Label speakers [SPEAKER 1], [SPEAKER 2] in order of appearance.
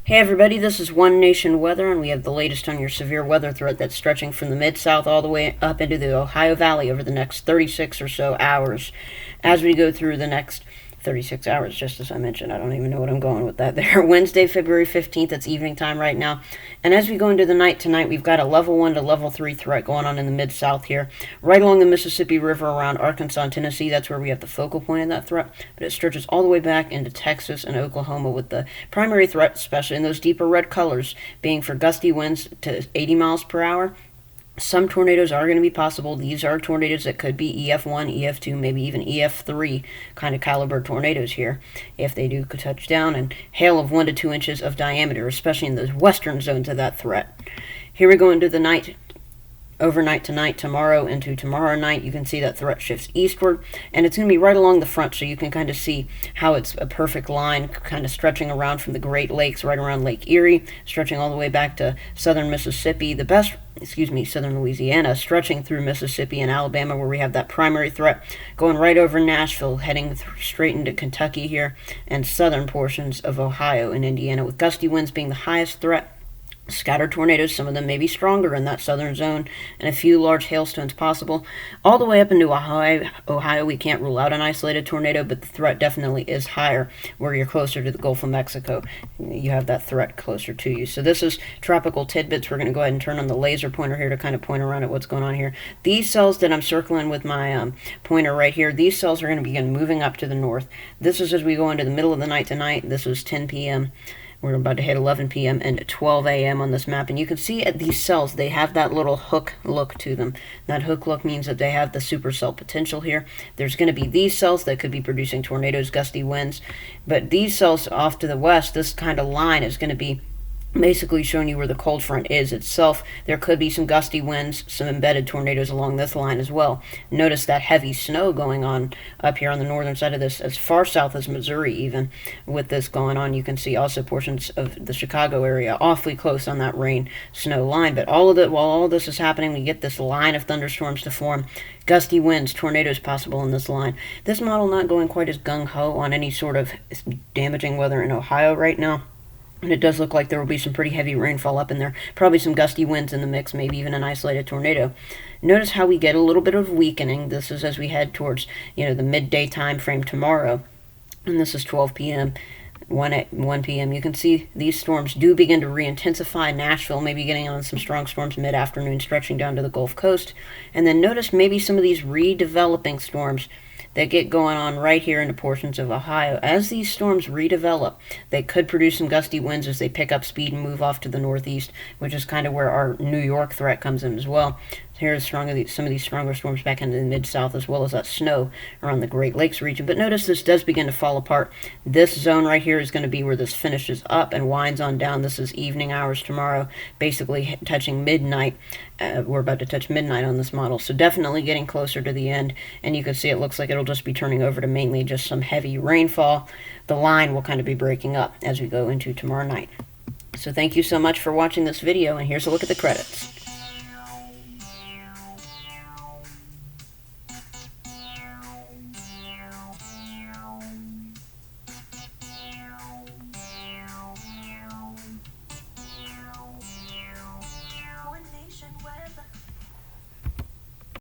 [SPEAKER 1] Hey everybody, this is One Nation Weather, and we have the latest on your severe weather threat that's stretching from the Mid-South all the way up into the Ohio Valley over the next 36 or so hours. As we go through the next 36 hours, just as I mentioned, I don't even know what I'm going with that there. Wednesday, February 15th, it's evening time right now. And as we go into the night tonight, we've got a level 1 to level 3 threat going on in the Mid-South here, right along the Mississippi River around Arkansas and Tennessee. That's where we have the focal point of that threat, but it stretches all the way back into Texas and Oklahoma, with the primary threat, especially in those deeper red colors, being for gusty winds to 80 miles per hour. Some tornadoes are going to be possible. These are tornadoes that could be EF1, EF2, maybe even EF3 kind of caliber tornadoes here, if they do touch down, and hail of 1 to 2 inches of diameter, especially in the western zones of that threat. Here we go into the night. Overnight tonight, tomorrow into tomorrow night, you can see that threat shifts eastward, and it's going to be right along the front, so you can kind of see how it's a perfect line, kind of stretching around from the Great Lakes, right around Lake Erie, stretching all the way back to southern Mississippi, southern Louisiana, stretching through Mississippi and Alabama, where we have that primary threat, going right over Nashville, heading straight into Kentucky here, and southern portions of Ohio and Indiana, with gusty winds being the highest threat. Scattered tornadoes, some of them may be stronger in that southern zone, and a few large hailstones possible. All the way up into Ohio, we can't rule out an isolated tornado, but the threat definitely is higher where you're closer to the Gulf of Mexico. You have that threat closer to you. So this is Tropical Tidbits. We're going to go ahead and turn on the laser pointer here to kind of point around at what's going on here. These cells that I'm circling with my pointer right here, these cells are going to begin moving up to the north. This is as we go into the middle of the night tonight. This was 10 p.m. We're about to hit 11 p.m. and 12 a.m. on this map, and you can see at these cells, they have that little hook look to them. That hook look means that they have the supercell potential here. There's going to be these cells that could be producing tornadoes, gusty winds, but these cells off to the west, this kind of line is going to be basically showing you where the cold front is itself. There could be some gusty winds, some embedded tornadoes along this line as well. Notice that heavy snow going on up here on the northern side of this, as far south as Missouri even. With this going on, you can see also portions of the Chicago area awfully close on that rain-snow line. But while all of this is happening, we get this line of thunderstorms to form. Gusty winds, tornadoes possible in this line. This model not going quite as gung-ho on any sort of damaging weather in Ohio right now. And it does look like there will be some pretty heavy rainfall up in there. Probably some gusty winds in the mix, maybe even an isolated tornado. Notice how we get a little bit of weakening. This is as we head towards, the midday time frame tomorrow. And this is 12 p.m., 1 p.m. You can see these storms do begin to re-intensify. Nashville maybe getting on some strong storms mid-afternoon, stretching down to the Gulf Coast. And then notice maybe some of these redeveloping storms that get going on right here into portions of Ohio. As these storms redevelop, they could produce some gusty winds as they pick up speed and move off to the northeast, which is kind of where our New York threat comes in as well. Here's some of these stronger storms back into the Mid-South, as well as that snow around the Great Lakes region. But notice this does begin to fall apart. This zone right here is going to be where this finishes up and winds on down. This is evening hours tomorrow, basically touching midnight. We're about to touch midnight on this model, so definitely getting closer to the end. And you can see it looks like it'll just be turning over to mainly just some heavy rainfall. The line will kind of be breaking up as we go into tomorrow night. So thank you so much for watching this video, and here's a look at the credits.